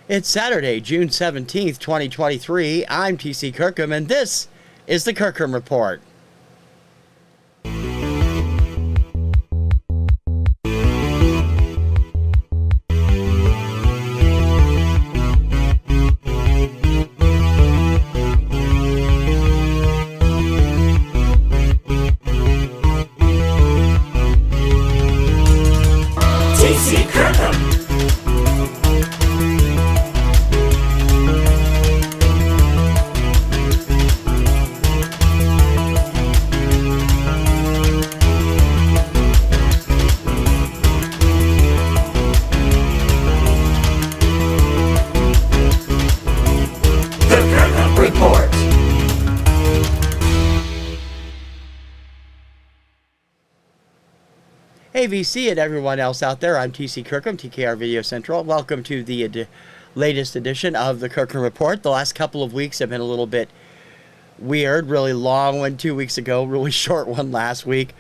It's Saturday, June 17th, 2023. I'm TC Kirkham, and this is the Kirkham Report. TC Kirkham. Hey VC and everyone else out there, I'm TC Kirkham, TKR VideoCentral. Welcome to the latest edition of the Kirkham Report. The last couple of weeks have been a little bit weird, really long one 2 weeks ago, really short one last week.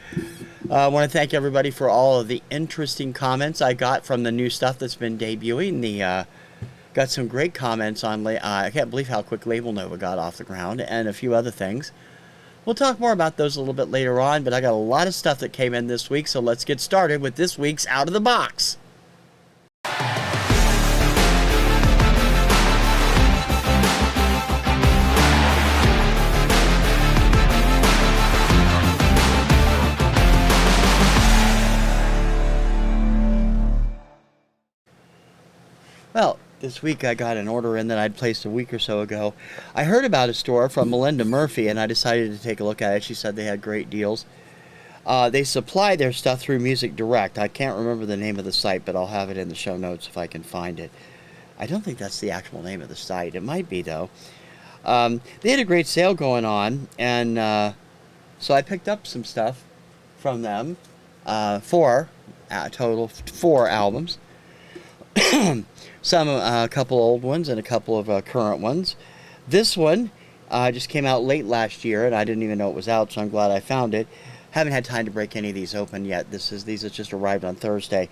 I want to thank everybody for all of the interesting comments I got from the new stuff that's been debuting. Got some great comments on, I can't believe how quick LabelNova got off the ground, and a few other things. We'll talk more about those a little bit later on, but I got a lot of stuff that came in this week, so let's get started with this week's Out of the Box. Well, this week I got an order in that I'd placed a week or so ago. I heard about a store from Melinda Murphy, and I decided to take a look at it. She said they had great deals. They supply their stuff through Music Direct. I can't remember the name of the site, but I'll have it in the show notes if I can find it. I don't think that's the actual name of the site. It might be, though. They had a great sale going on, and so I picked up some stuff from them, total 4 albums. A couple old ones and a couple of current ones. This one just came out late last year, and I didn't even know it was out, so I'm glad I found it. Haven't had time to break any of these open yet. These have just arrived on Thursday.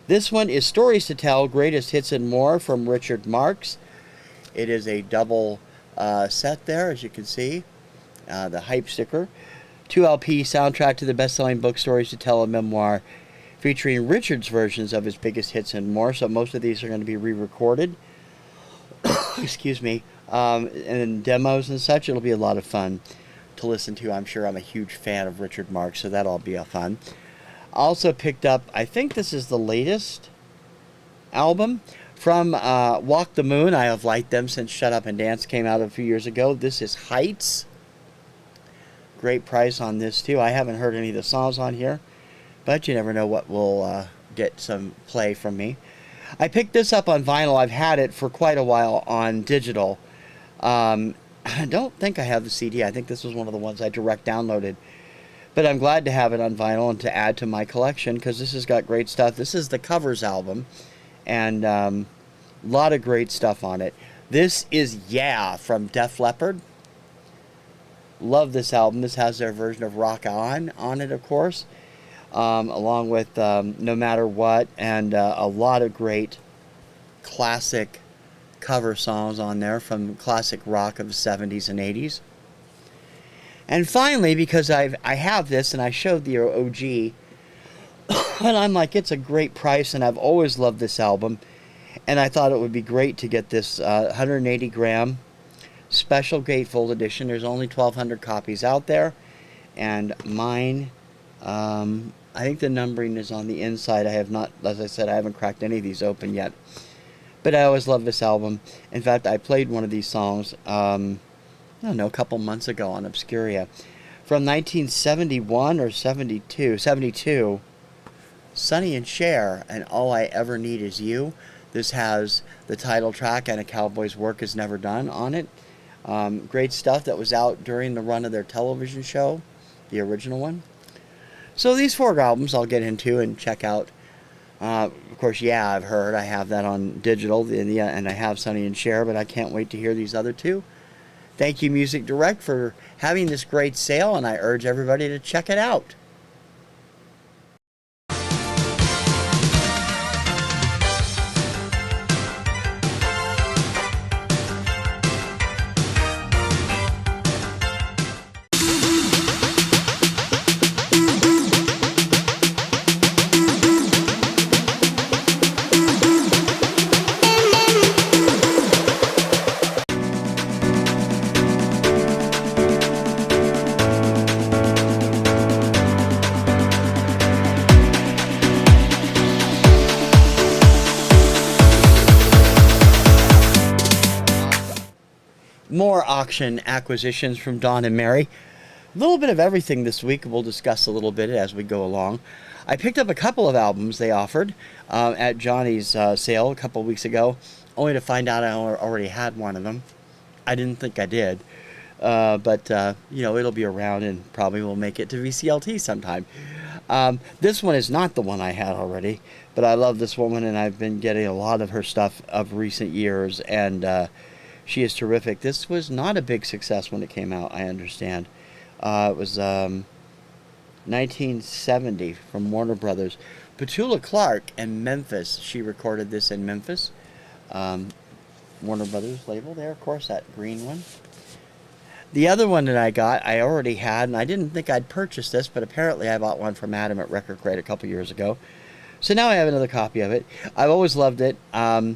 This one is Stories to Tell, Greatest Hits and More from Richard Marx. It is a double set there, as you can see. The hype sticker. 2 LP soundtrack to the best-selling book Stories to Tell, a memoir, featuring Richard's versions of his biggest hits and more. So most of these are going to be re-recorded. Excuse me. And demos and such. It'll be a lot of fun to listen to. I'm sure I'm a huge fan of Richard Marx, so that'll be a fun. Also picked up, I think this is the latest album from Walk the Moon. I have liked them since Shut Up and Dance came out a few years ago. This is Heights. Great price on this too. I haven't heard any of the songs on here, but you never know what will get some play from me. I picked this up on vinyl. I've had it for quite a while on digital. I don't think I have the CD. I think this was one of the ones I direct downloaded. But I'm glad to have it on vinyl and to add to my collection because this has got great stuff. This is the Covers album, and a lot of great stuff on it. This is Yeah from Def Leppard. Love this album. This has their version of Rock On it, of course. Along with No Matter What, and a lot of great classic cover songs on there from classic rock of the 70s and 80s. And finally, because I have this and I showed the OG, and I'm like, it's a great price, and I've always loved this album, and I thought it would be great to get this 180 gram special gatefold edition. There's only 1,200 copies out there, and mine, I think the numbering is on the inside. I have not, as I said, I haven't cracked any of these open yet. But I always love this album. In fact, I played one of these songs, I don't know, a couple months ago on OBSCURIA. From 1971 or 72, Sonny and Cher, and All I Ever Need Is You. This has the title track and A Cowboy's Work Is Never Done on it. Great stuff that was out during the run of their television show, the original one. So these 4 albums I'll get into and check out. Of course, yeah, I've heard. I have that on digital, and I have Sonny and Cher, but I can't wait to hear these other 2. Thank you, Music Direct, for having this great sale, and I urge everybody to check it out. More auction acquisitions from Don and Mary. A little bit of everything this week. We'll discuss a little bit as we go along. I picked up a couple of albums they offered at Johnny's sale a couple weeks ago, only to find out I already had one of them. I didn't think I did. But you know, it'll be around and probably will make it to VCLT sometime. This one is not the one I had already, but I love this woman, and I've been getting a lot of her stuff of recent years, and she is terrific. This was not a big success when it came out, I understand. It was 1970 from Warner Brothers. Petula Clark in Memphis. She recorded this in Memphis. Warner Brothers label there, of course, that green one. The other one that I got, I already had, and I didn't think I'd purchase this, but apparently I bought one from Adam at Record Crate a couple years ago. So now I have another copy of it. I've always loved it. A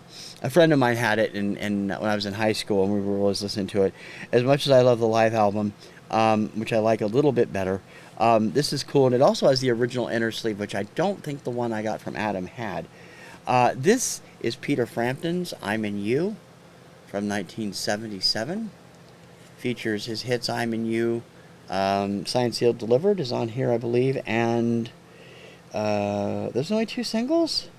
friend of mine had it when I was in high school, and we were always listening to it. As much as I love the live album, which I like a little bit better, this is cool, and it also has the original inner sleeve, which I don't think the one I got from Adam had. This is Peter Frampton's I'm in You from 1977. Features his hits I'm in You, Signed, Sealed, Delivered is on here, I believe, and there's only 2 singles?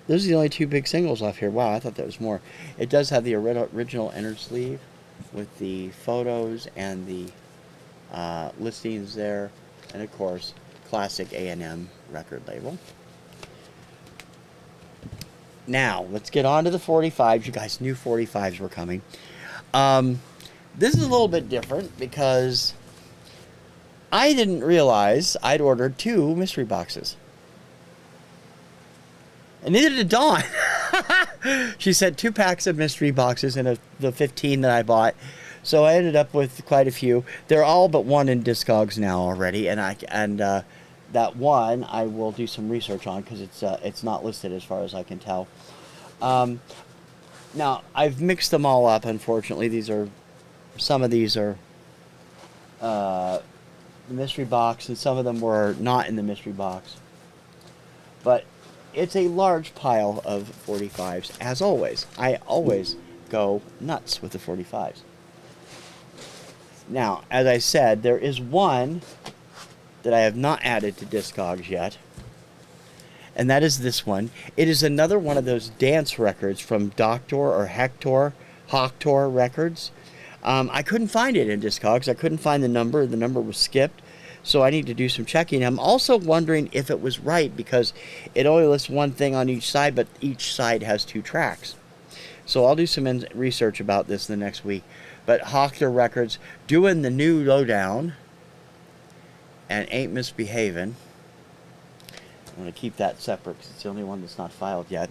Those are the only 2 big singles off here. Wow, I thought there was more. It does have the original inner sleeve with the photos and the listings there, and of course, classic A&M record label. Now, let's get on to the 45s. You guys knew 45s were coming. This is a little bit different because I didn't realize I'd ordered 2 mystery boxes. And neither did Dawn. She sent 2 packs of mystery boxes in the 15 that I bought. So I ended up with quite a few. They're all but one in Discogs now already, and that one I will do some research on because it's not listed as far as I can tell. Now I've mixed them all up. Unfortunately, some of these are the mystery box, and some of them were not in the mystery box. But it's a large pile of 45s, as always. I always go nuts with the 45s. Now, as I said, there is one that I have not added to Discogs yet, and that is this one. It is another one of those dance records from Doctor or Hector Records. I couldn't find it in Discogs. I couldn't find the number. The number was skipped. So I need to do some checking. I'm also wondering if it was right because it only lists one thing on each side, but each side has 2 tracks. So I'll do some research about this the next week. But Hector Records doing the new Lowdown and Ain't Misbehavin'. I'm going to keep that separate because it's the only one that's not filed yet.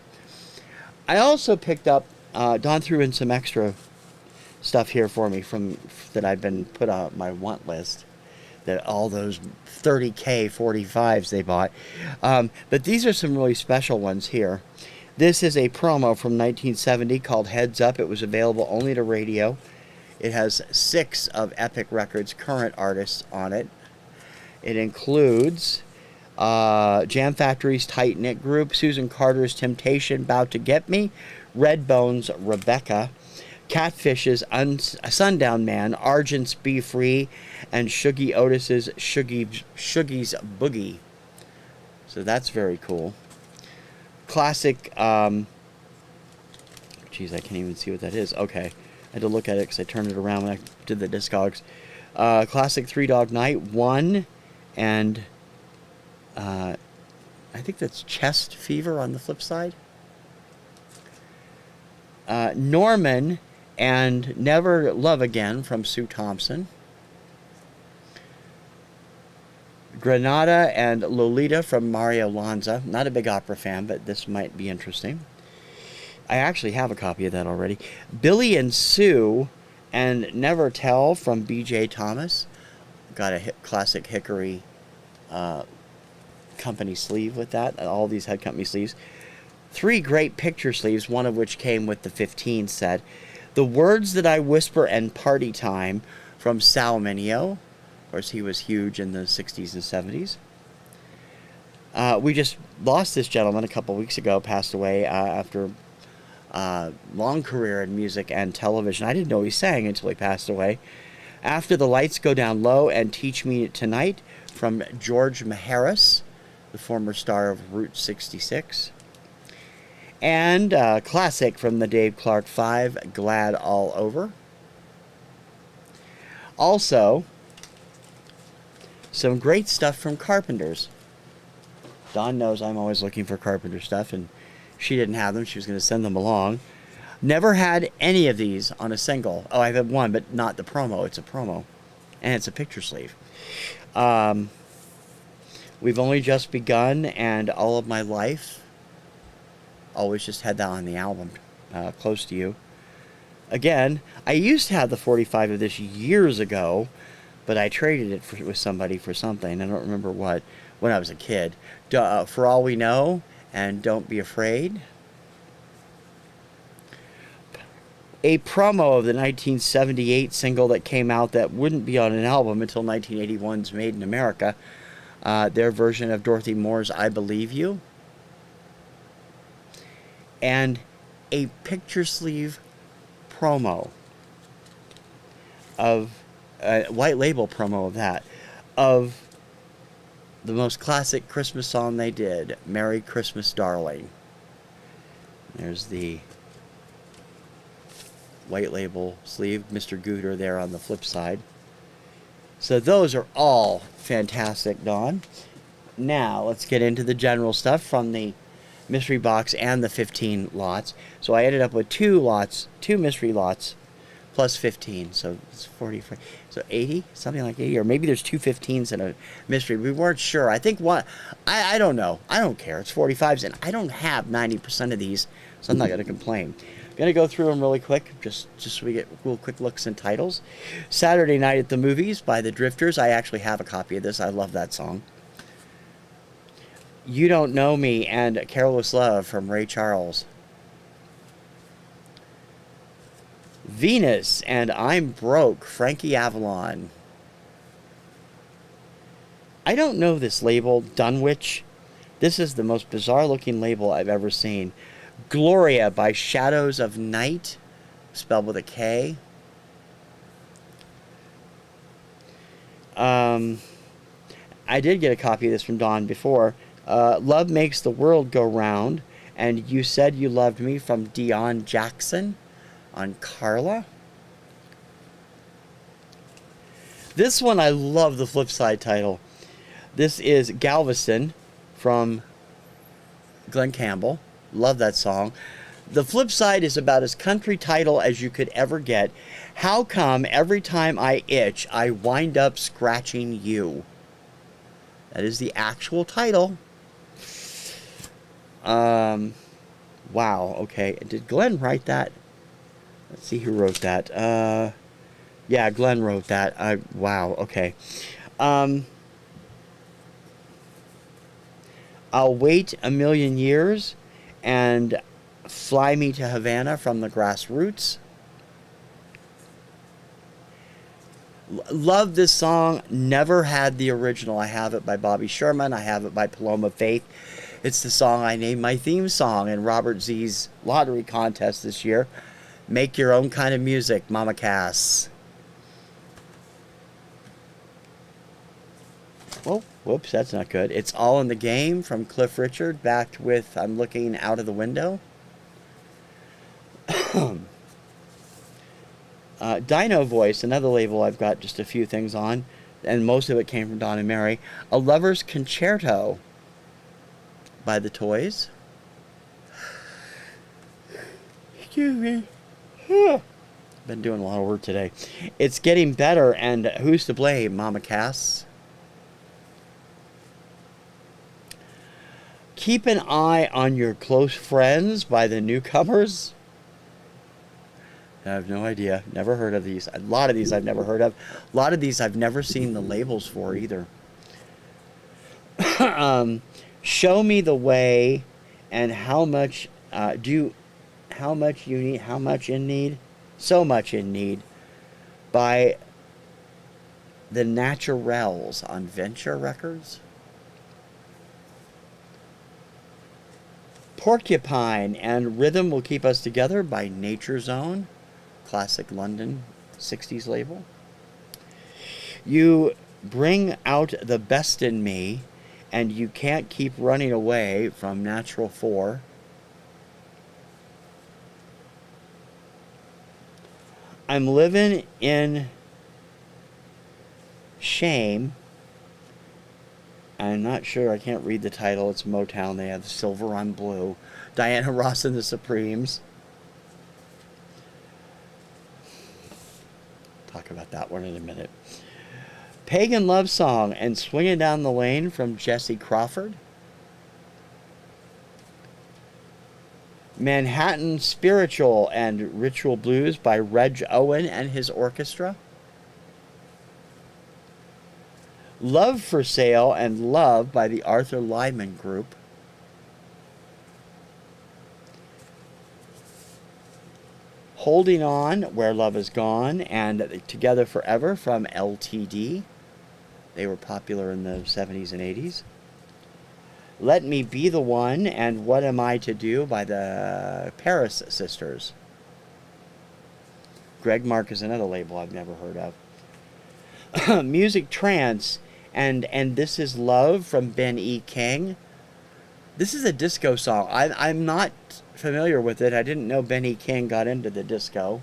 I also picked up, Don threw in some extra stuff here for me that I've been put on my want list, that all those 30K 45s they bought, but these are some really special ones here. This is a promo from 1970 called Heads Up. It was available only to radio. It has 6 of Epic Records current artists on it. It includes Jam Factory's Tight Knit Group, Susan Carter's Temptation, Bout to Get Me, Redbone's Rebecca, Catfish's Sundown Man, Argent's Be Free, and Shuggy Otis's Shuggy's Boogie. So that's very cool. Classic, geez, I can't even see what that is. Okay, I had to look at it because I turned it around when I did the Discogs. Classic 3 Dog Night 1, and I think that's Chest Fever on the flip side. Norman and Never Love Again from Sue Thompson. Granada and Lolita from Mario Lanza. Not a big opera fan, but this might be interesting. I actually have a copy of that already. Billy and Sue and Never Tell from B.J. Thomas. Got a classic Hickory company sleeve with that. All these had company sleeves. 3 great picture sleeves, one of which came with the 15 set. The Words That I Whisper and Party Time from Sal Mineo. Of course, he was huge in the 60s and 70s. We just lost this gentleman a couple weeks ago, passed away after long career in music and television. I didn't know he sang until he passed away. After the Lights Go Down Low and Teach Me Tonight from George Maharis, the former star of Route 66. And classic from the Dave Clark 5, Glad All Over. Also, some great stuff from Carpenters. Dawn knows I'm always looking for Carpenter stuff, and she didn't have them. She was going to send them along. Never had any of these on a single. Oh, I have one, but not the promo. It's a promo, and it's a picture sleeve. We've Only Just Begun and All of My Life. Always just had that on the album, Close to You. Again, I used to have the 45 of this years ago, but I traded it with somebody for something. I don't remember what, when I was a kid. For All We Know and Don't Be Afraid. A promo of the 1978 single that came out that wouldn't be on an album until 1981's Made in America. Their version of Dorothy Moore's I Believe You. And a picture sleeve promo of a white label promo of that, of the most classic Christmas song they did, Merry Christmas Darling. There's the white label sleeve, Mr. Gooter there on the flip side. So those are all fantastic, Dawn. Now let's get into the general stuff from the mystery box and the 15 lots. So I ended up with 2 mystery lots, plus 15. So it's 40, so 80, something like 80, or maybe there's 2 15s and a mystery. We weren't sure. I think one, I don't know. I don't care. It's 45s, and I don't have 90% of these, so I'm not going to complain. I'm going to go through them really quick, just so we get real quick looks and titles. Saturday Night at the Movies by the Drifters. I actually have a copy of this. I love that song. You Don't Know Me and Careless Love from Ray Charles. Venus and I'm Broke, Frankie Avalon. I don't know this label, Dunwich. This is the most bizarre looking label I've ever seen. Gloria by Shadows of Night, spelled with a K. I did get a copy of this from Dawn before. Love Makes the World Go Round and You Said You Loved Me from Dion Jackson on Carla. This one, I love the flip side title. This is Galveston from Glenn Campbell. Love that song. The flip side is about as country title as you could ever get. How come every time I itch, I wind up scratching you? That is the actual title. Wow, okay. Did Glenn write that? Let's see who wrote that. Yeah, Glenn wrote that. Wow, okay. I'll Wait a Million Years and Fly Me to Havana from the Grassroots. Love this song. Never had the original. I have it by Bobby Sherman. I have it by Paloma Faith. It's the song I named my theme song in Robert Z's lottery contest this year. Make your own kind of music, Mama Cass. Oh, whoops, that's not good. It's All in the Game from Cliff Richard, backed with I'm Looking Out of the Window. Dino Voice, another label I've got just a few things on, and most of it came from Don and Mary. A Lover's Concerto by the Toys. Excuse me. Been doing a lot of work today. It's Getting Better and Who's to Blame, Mama Cass. Keep an Eye on Your Close Friends by the Newcomers. I have no idea. Never heard of these. A lot of these I've never heard of. A lot of these I've never seen the labels for either. Show Me the Way and How Much You Need, How Much in Need, So Much in Need by the Naturels on Venture Records. Porcupine and Rhythm Will Keep Us Together by Nature Zone. Classic London 60s label. You Bring Out the Best in Me, and You Can't Keep Running Away from Natural 4. I'm Living in Shame. I'm not sure. I can't read the title. It's Motown. They have Silver on Blue. Diana Ross and the Supremes. Talk about that one in a minute. Pagan Love Song and Swinging Down the Lane from Jesse Crawford. Manhattan Spiritual and Ritual Blues by Reg Owen and his orchestra. Love for Sale and Love by the Arthur Lyman Group. Holding On, Where Love Is Gone, and Together Forever from LTD. They were popular in the 70s and 80s. Let Me Be the One and What Am I to Do by the Paris Sisters. Greg Mark is another label I've never heard of. Music Trance and This Is Love from Ben E. King. This is a disco song. I'm not familiar with it. I didn't know Ben E. King got into the disco.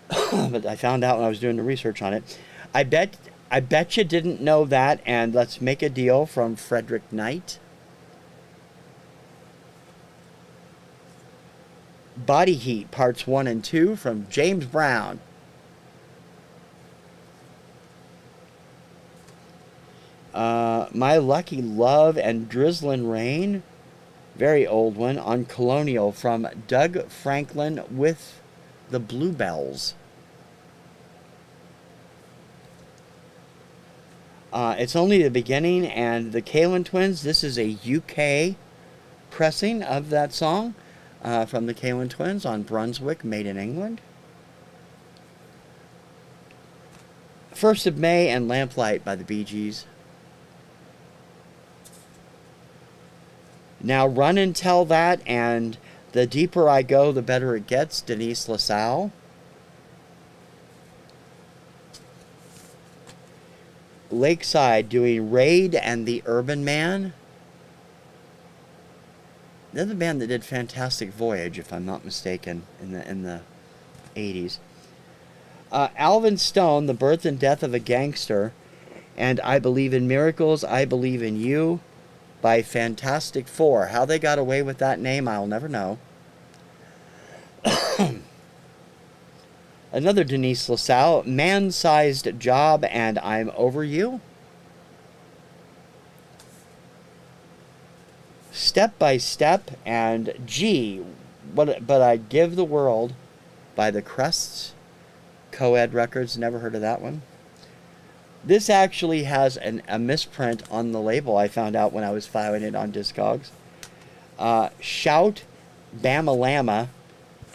But I found out when I was doing the research on it. I bet you didn't know that, and Let's Make a Deal from Frederick Knight. Body Heat Parts 1 and 2 from James Brown. My Lucky Love and Drizzlin' Rain, very old one, on Colonial from Doug Franklin with the Bluebells. It's Only the Beginning and the Kalin Twins. This is a UK pressing of that song from the Kalin Twins on Brunswick, made in England. First of May and Lamplight by the Bee Gees. Now Run and Tell That and The Deeper I Go, The Better It Gets, Denise LaSalle. Lakeside doing Raid and the Urban Man. They're the band that did Fantastic Voyage, if I'm not mistaken, in the 80s. Alvin Stone, The Birth and Death of a Gangster, and I Believe in Miracles, I Believe in You by Fantastic Four. How they got away with that name, I'll never know. Another Denise LaSalle, Man-Sized Job and I'm Over You. Step by Step and G, But I'd Give the World by the Crests. Co-ed Records, never heard of that one. This actually has a misprint on the label I found out when I was filing it on Discogs. Shout, Bamalama,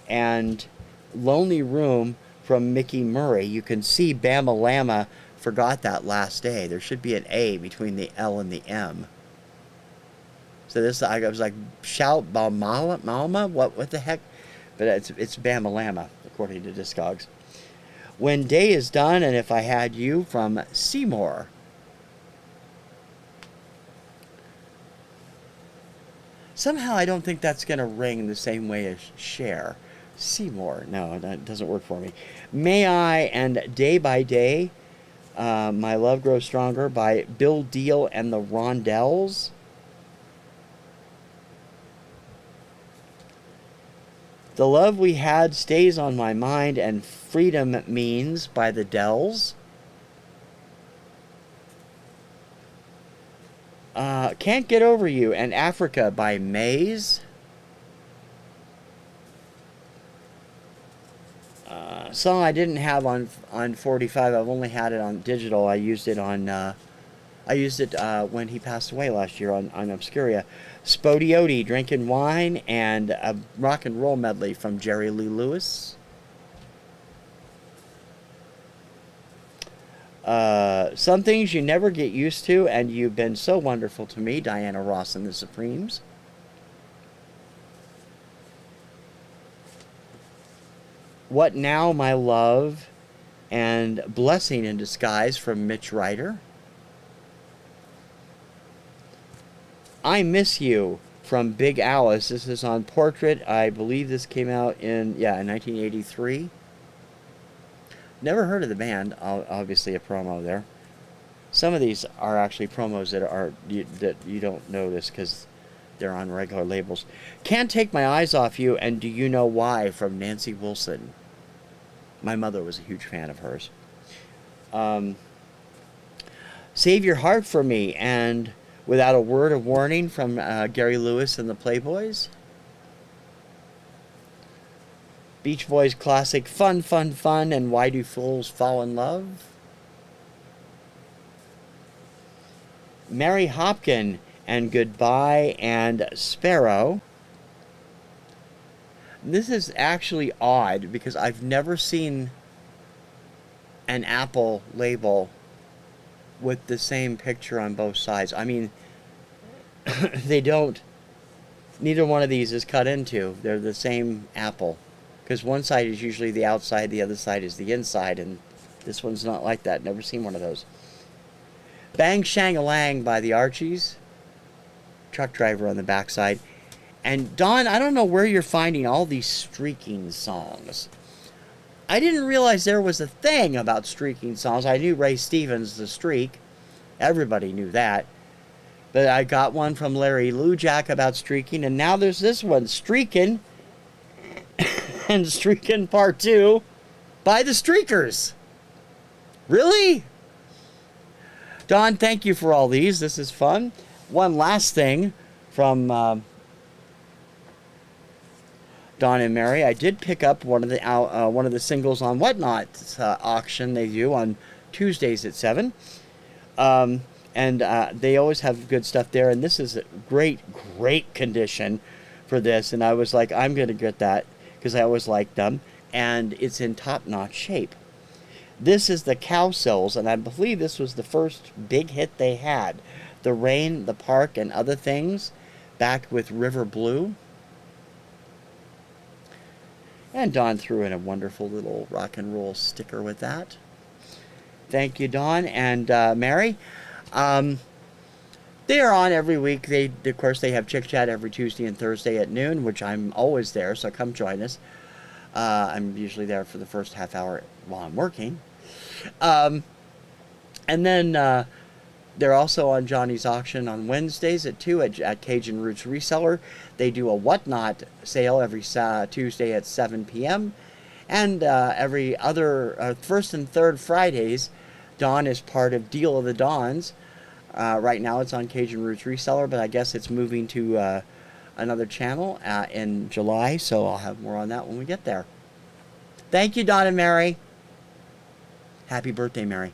and Lonely Room from Mickey Murray. You can see Bamalama forgot that last A. There should be an A between the L and the M. So this, I was like, Shout, Bamalama? What the heck? But it's Bamalama, according to Discogs. When Day Is Done and If I Had You from Seymour. Somehow I don't think that's going to ring the same way as Cher. Seymour. No, that doesn't work for me. May I and Day by Day. My Love Grows Stronger by Bill Deal and the Rondells. The Love We Had Stays on My Mind and Freedom Means by the Dells. Can't Get Over You and Africa by Maze. Song I didn't have on 45. I've only had it on digital. I used it on when he passed away last year on Obscuria. Spodioti, Drinking Wine, and a rock and roll medley from Jerry Lee Lewis. Some Things You Never Get Used to, and You've Been So Wonderful to Me, Diana Ross and the Supremes. What Now, My Love, and Blessing in Disguise from Mitch Ryder. I Miss You from Big Alice. This is on Portrait. I believe this came out in 1983. Never heard of the band. Obviously a promo there. Some of these are actually promos that you don't notice because they're on regular labels. Can't Take My Eyes Off You, and Do You Know Why from Nancy Wilson. My mother was a huge fan of hers. Save Your Heart for Me, and Without a Word of Warning from Gary Lewis and the Playboys. Beach Boys classic Fun, Fun, Fun, and Why Do Fools Fall in Love. Mary Hopkin and Goodbye and Sparrow. This is actually odd because I've never seen an Apple label with the same picture on both sides. I mean, they don't, neither one of these is cut into. They're the same apple. Because one side is usually the outside, the other side is the inside, and this one's not like that. Never seen one of those. Bang Shang-a-Lang by the Archies. Truck driver on the backside. And Don, I don't know where you're finding all these streaking songs. I didn't realize there was a thing about streaking songs. I knew Ray Stevens' The Streak. Everybody knew that. But I got one from Larry Lujack about streaking, and now there's this one, Streakin', and Streakin' Part 2 by the Streakers. Really? Don, thank you for all these. This is fun. One last thing from Don and Mary. I did pick up one of the singles on Whatnot auction they do on Tuesdays at 7. And they always have good stuff there. And this is a great condition for this. And I was like, I'm going to get that because I always liked them. And it's in top-notch shape. This is the Cow Sills, and I believe this was the first big hit they had. The Rain, the Park, and Other Things, backed with River Blue. And Don threw in a wonderful little rock and roll sticker with that. Thank you, Don and Mary. They are on every week. Of course, they have Chick Chat every Tuesday and Thursday at noon, which I'm always there, so come join us. I'm usually there for the first half hour while I'm working. And then they're also on Johnny's Auction on Wednesdays at 2 at Cajun Roots Reseller. They do a Whatnot sale every Tuesday at 7 p.m. And every other first and third Fridays, Dawn is part of Deal of the Dawns. Right now it's on Cajun Roots Reseller, but I guess it's moving to another channel in July, so I'll have more on that when we get there. Thank you, Don and Mary. Happy birthday, Mary.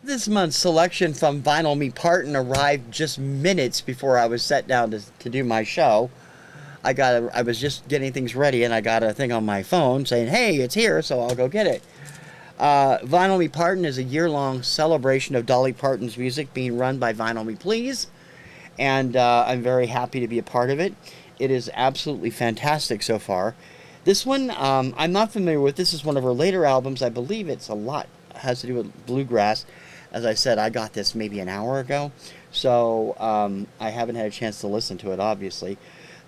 This month's selection from Vinyl Me Parton arrived just minutes before I was set down to do my show. I was just getting things ready, and I got a thing on my phone saying, hey, it's here, so I'll go get it. Vinyl Me Parton is a year-long celebration of Dolly Parton's music being run by Vinyl Me Please, and I'm very happy to be a part of it. it is absolutely fantastic so far. This one, I'm not familiar with. This is one of her later albums. I believe it's has to do with bluegrass. As I said, I got this maybe an hour ago, so I haven't had a chance to listen to it, obviously.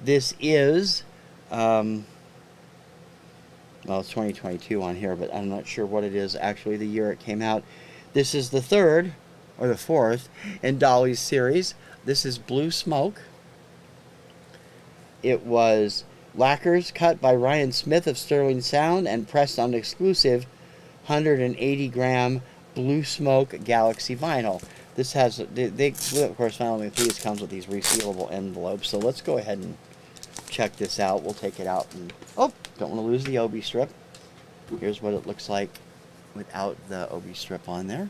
This is, well, it's 2022 on here, but I'm not sure what it is actually, the year it came out. This is the third, or the fourth, in Dolly's series. This is Blue Smoke. It was lacquers cut by Ryan Smith of Sterling Sound and pressed on exclusive 180-gram Blue Smoke Galaxy vinyl. This has, of course, Vinyl Me Please comes with these resealable envelopes. So let's go ahead and check this out. We'll take it out and, oh, don't want to lose the OB strip. Here's what it looks like without the OB strip on there.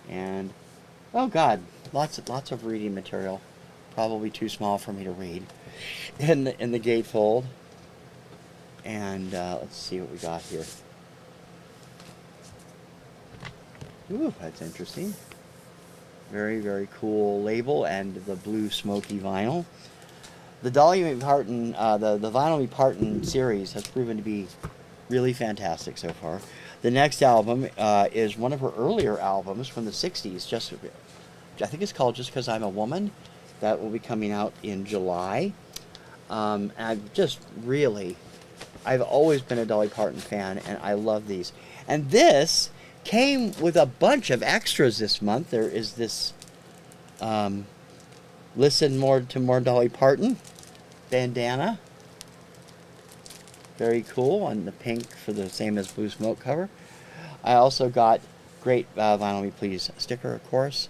And, oh God, lots of reading material. Probably too small for me to read in the gatefold. And let's see what we got here. Ooh, that's interesting. Very, very cool label and the blue smoky vinyl. The Dolly Parton, the Vinyl Me Parton series has proven to be really fantastic so far. The next album is one of her earlier albums from the 60s. I think it's called Just 'Cause I'm a Woman. That will be coming out in July. And I've always been a Dolly Parton fan, and I love these. And this came with a bunch of extras this month. There is this Listen More to More Dolly Parton bandana. Very cool, on the pink for the same as Blue Smoke cover. I also got great Vinyl Me Please sticker, of course,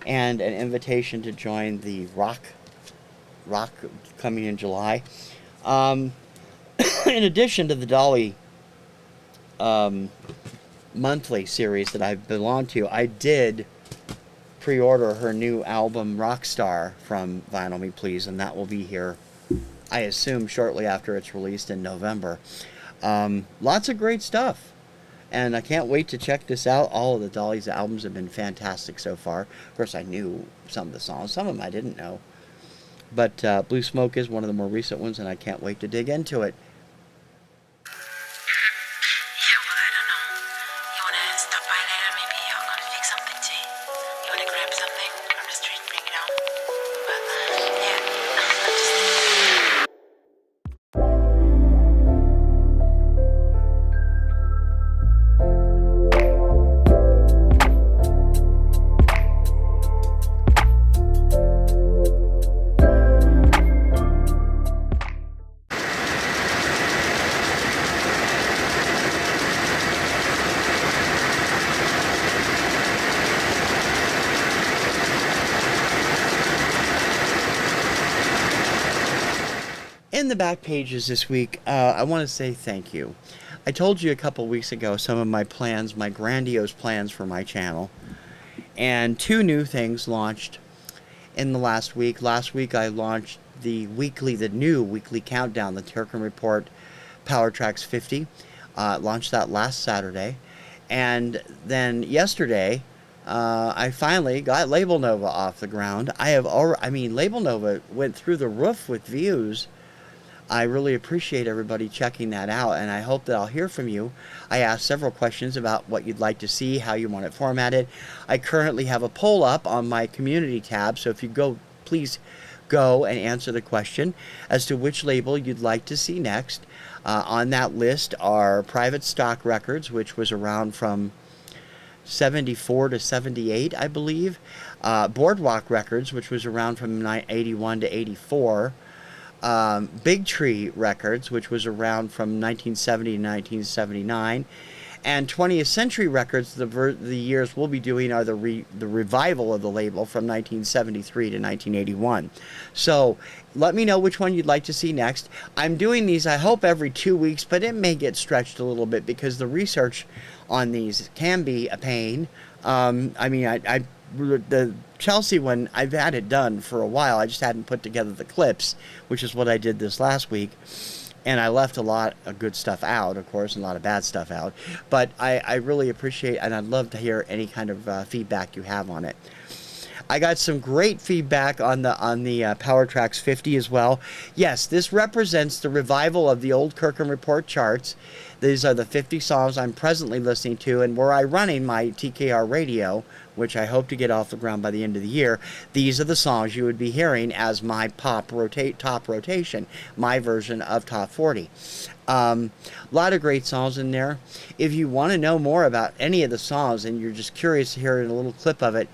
and an invitation to join the rock coming in July. In addition to the Dolly monthly series that I belong to, I did pre-order her new album Rockstar from Vinyl Me Please, and that will be here, I assume, shortly after it's released in November. Lots of great stuff, and I can't wait to check this out. All of the Dolly's albums have been fantastic so far. Of course, I knew some of the songs, some of them I didn't know, but Blue Smoke is one of the more recent ones, and I can't wait to dig into it. In the back pages this week, I want to say thank you. I told you a couple weeks ago some of my plans, my grandiose plans for my channel, and two new things launched in the last week. Last week I launched the new weekly countdown, the Kirkham Report PowerTraxx 50. Launched that last Saturday, and then yesterday I finally got LabelNova off the ground. LabelNova went through the roof with views. I really appreciate everybody checking that out, and I hope that I'll hear from you. I asked several questions about what you'd like to see, how you want it formatted. I currently have a poll up on my community tab, so if you please go and answer the question as to which label you'd like to see next. On that list are Private Stock Records, which was around from 74 to 78, I believe. Boardwalk Records, which was around from 81 to 84. Big Tree Records, which was around from 1970 to 1979, and 20th Century Records. The years we'll be doing are the revival of the label from 1973 to 1981. So let me know which one you'd like to see next. I'm doing these, I hope, every 2 weeks, but it may get stretched a little bit because the research on these can be a pain. The Chelsea one, I've had it done for a while. I just hadn't put together the clips, which is what I did this last week. And I left a lot of good stuff out, of course, and a lot of bad stuff out. But I really appreciate, and I'd love to hear any kind of feedback you have on it. I got some great feedback on the PowerTraxx 50 as well. Yes, this represents the revival of the old Kirkham Report charts. These are the 50 songs I'm presently listening to, and were I running my TKR radio, which I hope to get off the ground by the end of the year, these are the songs you would be hearing as my top rotation, my version of Top 40. A lot of great songs in there. If you want to know more about any of the songs and you're just curious to hear a little clip of it,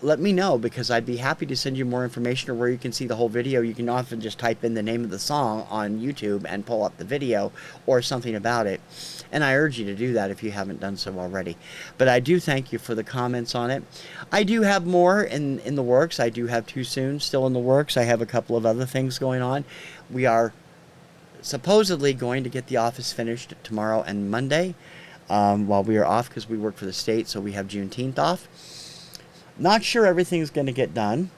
let me know, because I'd be happy to send you more information, or where you can see the whole video. You can often just type in the name of the song on YouTube and pull up the video or something about it. And I urge you to do that if you haven't done so already. But I do thank you for the comments on it. I do have more in the works. I do have Too Soon still in the works. I have a couple of other things going on. We are supposedly going to get the office finished tomorrow and Monday, while we are off, because we work for the state, so we have Juneteenth off. Not sure everything's going to get done,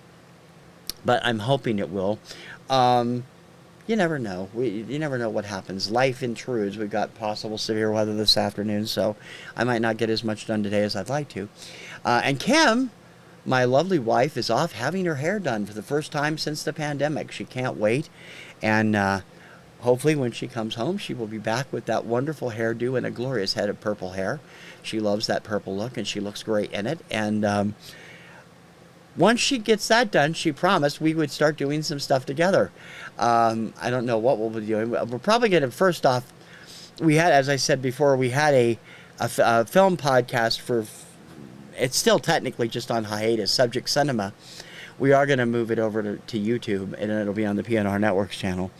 but I'm hoping it will. You never know. You never know what happens. Life intrudes. We've got possible severe weather this afternoon, so I might not get as much done today as I'd like to. And Kim, my lovely wife, is off having her hair done for the first time since the pandemic. She can't wait, and hopefully when she comes home, she will be back with that wonderful hairdo and a glorious head of purple hair. She loves that purple look, and she looks great in it. And once she gets that done, she promised we would start doing some stuff together. I don't know what we'll be doing. We're probably going to, first off, we had, as I said before, we had a film podcast for, it's still technically just on hiatus, Subject Cinema. We are going to move it over to YouTube, and it'll be on the PNR Networks channel.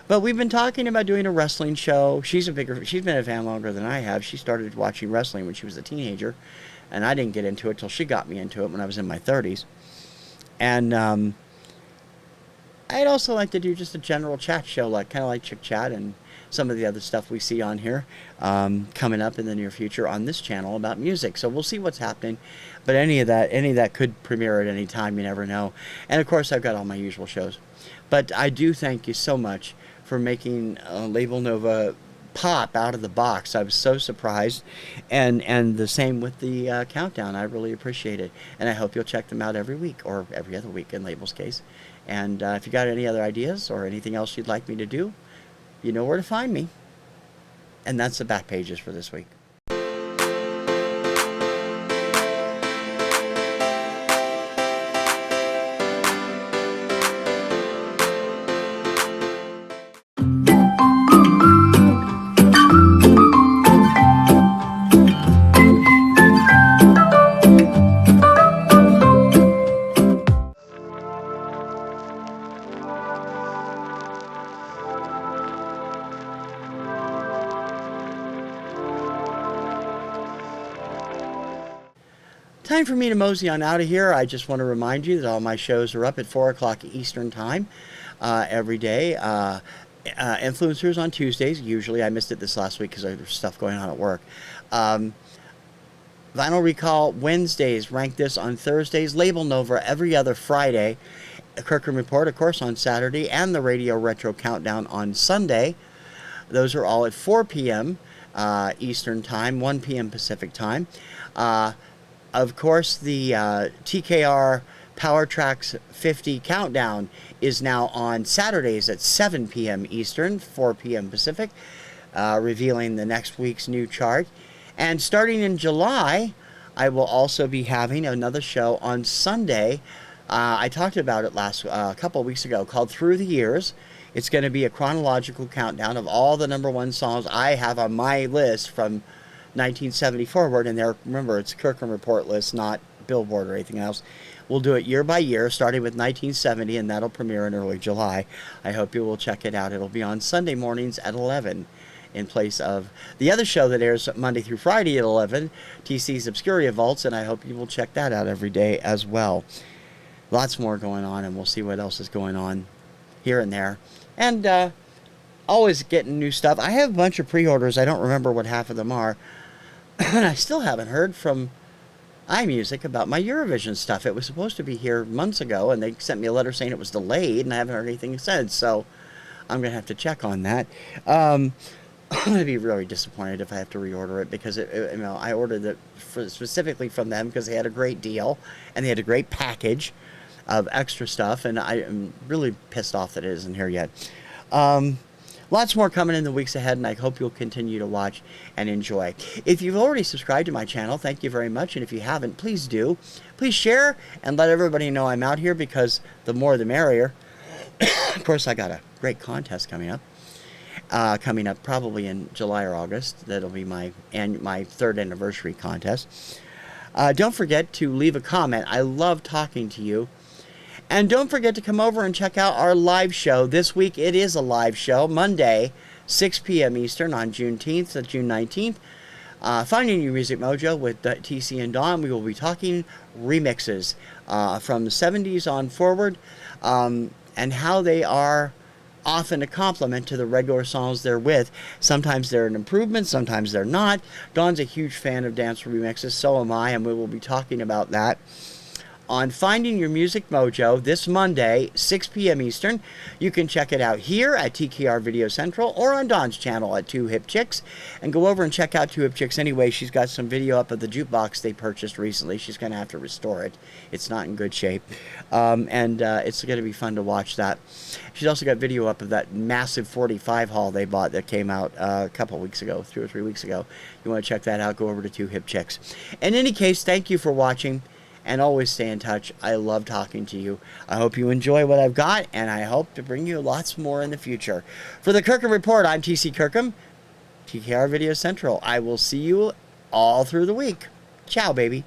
But we've been talking about doing a wrestling show. She's been a fan longer than I have. She started watching wrestling when she was a teenager, and I didn't get into it till she got me into it when I was in my 30s. And I'd also like to do just a general chat show, kind of like Chick Chat and some of the other stuff we see on here, coming up in the near future on this channel about music. So we'll see what's happening. But any of that could premiere at any time. You never know. And of course, I've got all my usual shows. But I do thank you so much for making LabelNova pop out of the box. I was so surprised, and the same with the countdown. I really appreciate it, and I hope you'll check them out every week, or every other week in Label's case. And if you got any other ideas or anything else you'd like me to do, you know where to find me. And that's the back pages for this week. Time for me to mosey on out of here. I just want to remind you that all my shows are up at 4 o'clock Eastern Time every day. Influencers on Tuesdays. Usually I missed it this last week because there's stuff going on at work. Vinyl Recall Wednesdays. Rank This on Thursdays. LabelNova every other Friday. Kirkham Report, of course, on Saturday. And the Radio Retro Countdown on Sunday. Those are all at 4 p.m. Eastern Time, 1 p.m. Pacific Time. Of course, the TKR PowerTraxx 50 Countdown is now on Saturdays at 7 p.m. Eastern, 4 p.m. Pacific, revealing the next week's new chart. And starting in July, I will also be having another show on Sunday. I talked about it a couple of weeks ago, called Through the Years. It's going to be a chronological countdown of all the #1 songs I have on my list from 1970 forward, and there, remember, it's a Kirkham Report list, not Billboard or anything else. We'll do it year by year, starting with 1970, and that'll premiere in early July. I hope you will check it out. It'll be on Sunday mornings at 11, in place of the other show that airs Monday through Friday at 11, TC's Obscuria Vaults, and I hope you will check that out every day as well. Lots more going on, and we'll see what else is going on here and there. And always getting new stuff. I have a bunch of pre-orders. I don't remember what half of them are. And I still haven't heard from iMusic about my Eurovision stuff. It was supposed to be here months ago, and they sent me a letter saying it was delayed, and I haven't heard anything since, so I'm going to have to check on that. I'm going to be really disappointed if I have to reorder it, because you know, I ordered it specifically from them because they had a great deal and they had a great package of extra stuff, and I am really pissed off that it isn't here yet. Lots more coming in the weeks ahead, and I hope you'll continue to watch and enjoy. If you've already subscribed to my channel, thank you very much, and if you haven't, please do. Please share and let everybody know I'm out here, because the more the merrier. Of course, I got a great contest coming up. Probably in July or August. That'll be my 3rd anniversary contest. Don't forget to leave a comment. I love talking to you. And don't forget to come over and check out our live show. This week it is a live show, Monday, 6 p.m. Eastern on Juneteenth to June 19th. Finding Your Music Mojo with TC and Dawn. We will be talking remixes from the 70s on forward, and how they are often a complement to the regular songs they're with. Sometimes they're an improvement, sometimes they're not. Dawn's a huge fan of dance remixes, so am I, and we will be talking about that on Finding Your Music Mojo this Monday, 6 p.m. Eastern. You can check it out here at TKR VideoCentral or on Dawn's channel at 2 Hip Chicks. And go over and check out 2 Hip Chicks anyway. She's got some video up of the jukebox they purchased recently. She's going to have to restore it. It's not in good shape. It's going to be fun to watch that. She's also got video up of that massive 45 haul they bought that came out a couple weeks ago, 2 or 3 weeks ago. You want to check that out, go over to 2 Hip Chicks. In any case, thank you for watching. And always stay in touch. I love talking to you. I hope you enjoy what I've got, and I hope to bring you lots more in the future. For the Kirkham Report, I'm TC Kirkham, TKR Video Central. I will see you all through the week. Ciao, baby.